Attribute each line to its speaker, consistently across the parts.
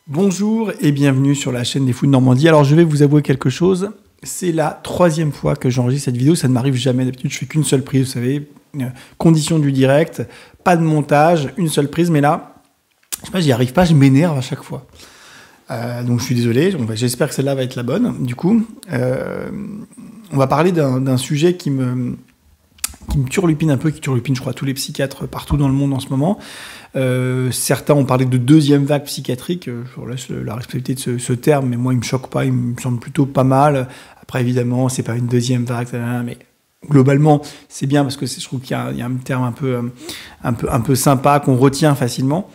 Speaker 1: Bonjour et bienvenue sur la chaîne des Fous de Normandie. Alors je vais vous avouer quelque chose, c'est la 3e fois que j'enregistre cette vidéo, ça ne m'arrive jamais, d'habitude je fais qu'une seule prise, vous savez, conditions du direct, pas de montage, une seule prise, mais là, je sais pas, j'y arrive pas, je m'énerve à chaque fois. Donc je suis désolé, j'espère que celle-là va être la bonne. Du coup, on va parler d'un sujet qui me turlupine un peu, qui turlupine, je crois, tous les psychiatres partout dans le monde en ce moment. Certains ont parlé de deuxième vague psychiatrique. Je vous laisse la responsabilité de ce terme, mais moi, il me choque pas, il me semble plutôt pas mal. Après, évidemment, c'est pas une deuxième vague, mais globalement, c'est bien parce que je trouve qu'il y a un terme un peu sympa qu'on retient facilement.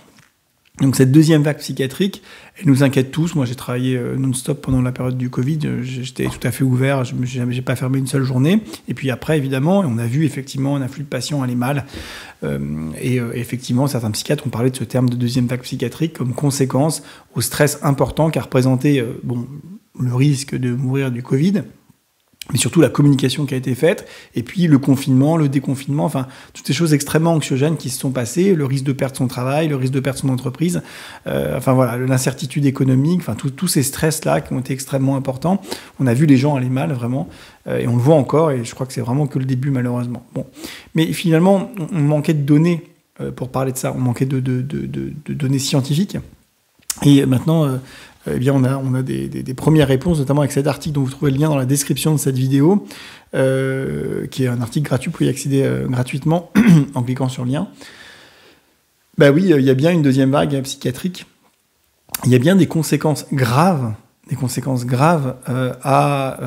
Speaker 1: Donc cette deuxième vague psychiatrique, elle nous inquiète tous. Moi, j'ai travaillé non-stop pendant la période du Covid. J'étais tout à fait ouvert. J'ai pas fermé une seule journée. Et puis après, évidemment, on a vu effectivement un afflux de patients aller mal. Effectivement, certains psychiatres ont parlé de ce terme de deuxième vague psychiatrique comme conséquence au stress important qu'a représenté le risque de mourir du Covid, mais surtout la communication qui a été faite, et puis le confinement, le déconfinement, enfin, toutes ces choses extrêmement anxiogènes qui se sont passées, le risque de perdre son travail, le risque de perdre son entreprise, enfin voilà, l'incertitude économique, enfin, tous ces stress-là qui ont été extrêmement importants. On a vu les gens aller mal, vraiment, et on le voit encore, et je crois que c'est vraiment que le début, malheureusement. Bon. Mais finalement, on manquait de données pour parler de ça, on manquait de données scientifiques, et maintenant... eh bien, on a des premières réponses, notamment avec cet article dont vous trouvez le lien dans la description de cette vidéo, qui est un article gratuit, vous pouvez y accéder gratuitement en cliquant sur le lien. Ben oui, il y a bien une deuxième vague psychiatrique. Il y a bien des conséquences graves à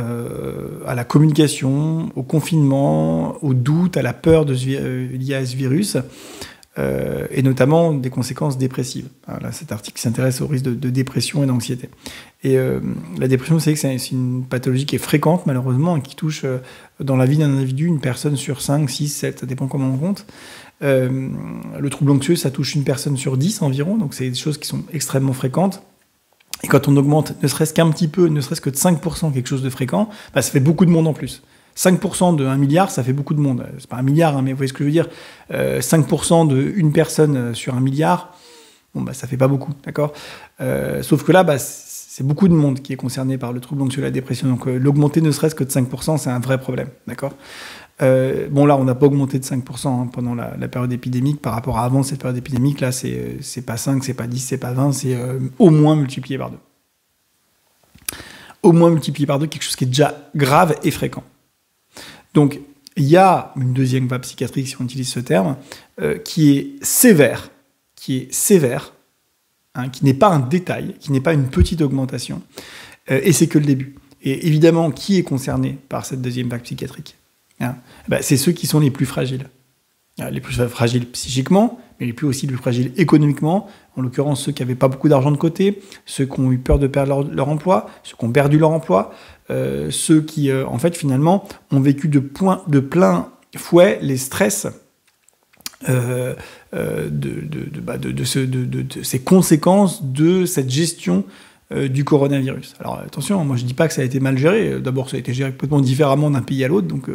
Speaker 1: la communication, au confinement, au doute, à la peur liée à ce virus. Et notamment des conséquences dépressives. Là, cet article s'intéresse au risque de dépression et d'anxiété. Et la dépression, vous savez que c'est une pathologie qui est fréquente, malheureusement, et qui touche dans la vie d'un individu une personne sur 5, 6, 7, ça dépend comment on compte. Le trouble anxieux, ça touche une personne sur 10 environ, donc c'est des choses qui sont extrêmement fréquentes. Et quand on augmente ne serait-ce qu'un petit peu, ne serait-ce que de 5% quelque chose de fréquent, ça fait beaucoup de monde en plus. 5% de 1 milliard, ça fait beaucoup de monde. C'est pas 1 milliard, mais vous voyez ce que je veux dire. 5% d'une personne sur 1 milliard, ça fait pas beaucoup, d'accord. Sauf que là, c'est beaucoup de monde qui est concerné par le trouble anxieux et la dépression. Donc l'augmenter ne serait-ce que de 5%, c'est un vrai problème, d'accord. Là, on n'a pas augmenté de 5% pendant la période épidémique par rapport à avant cette période épidémique. Là, c'est pas 5, c'est pas 10, c'est pas 20, c'est au moins multiplié par 2. Au moins multiplié par 2, quelque chose qui est déjà grave et fréquent. Donc, il y a une deuxième vague psychiatrique, si on utilise ce terme, qui est sévère, qui n'est pas un détail, qui n'est pas une petite augmentation, et c'est que le début. Et évidemment, qui est concerné par cette deuxième vague psychiatrique ? C'est ceux qui sont les plus fragiles. Les plus fragiles psychiquement, mais les plus fragiles économiquement, en l'occurrence ceux qui n'avaient pas beaucoup d'argent de côté, ceux qui ont eu peur de perdre leur emploi, ceux qui ont perdu leur emploi, ceux qui, en fait, finalement, ont vécu de plein fouet les stress de ces conséquences de cette gestion du coronavirus. Alors attention, moi je ne dis pas que ça a été mal géré. D'abord, ça a été géré complètement différemment d'un pays à l'autre, donc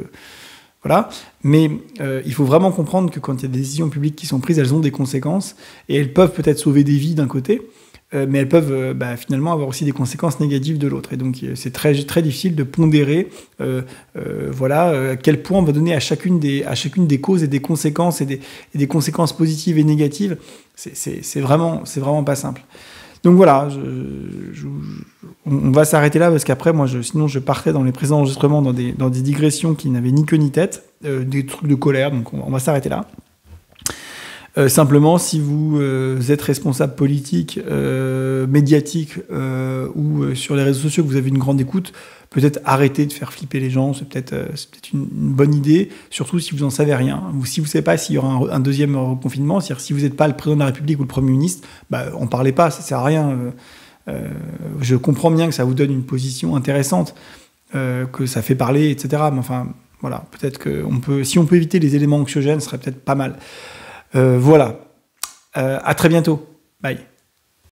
Speaker 1: voilà. Mais il faut vraiment comprendre que quand il y a des décisions publiques qui sont prises, elles ont des conséquences, et elles peuvent peut-être sauver des vies d'un côté, mais elles peuvent finalement avoir aussi des conséquences négatives de l'autre. Et donc c'est très, très difficile de pondérer à quel point on va donner à chacune des causes et des conséquences, et des conséquences positives et négatives. C'est vraiment pas simple. Donc voilà, on va s'arrêter là, parce qu'après, sinon je partais dans les présents enregistrements dans des digressions qui n'avaient ni queue ni tête, des trucs de colère, donc on va s'arrêter là. Simplement, si vous êtes responsable politique, médiatique ou sur les réseaux sociaux, que vous avez une grande écoute, peut-être arrêtez de faire flipper les gens, c'est peut-être une bonne idée, surtout si vous n'en savez rien, ou si vous ne savez pas s'il y aura un deuxième confinement, c'est-à-dire si vous n'êtes pas le président de la République ou le Premier ministre, en parlez pas, ça ne sert à rien. Je comprends bien que ça vous donne une position intéressante, que ça fait parler, etc. Mais enfin, voilà, peut-être que si on peut éviter les éléments anxiogènes, ce serait peut-être pas mal. Voilà. À très bientôt. Bye.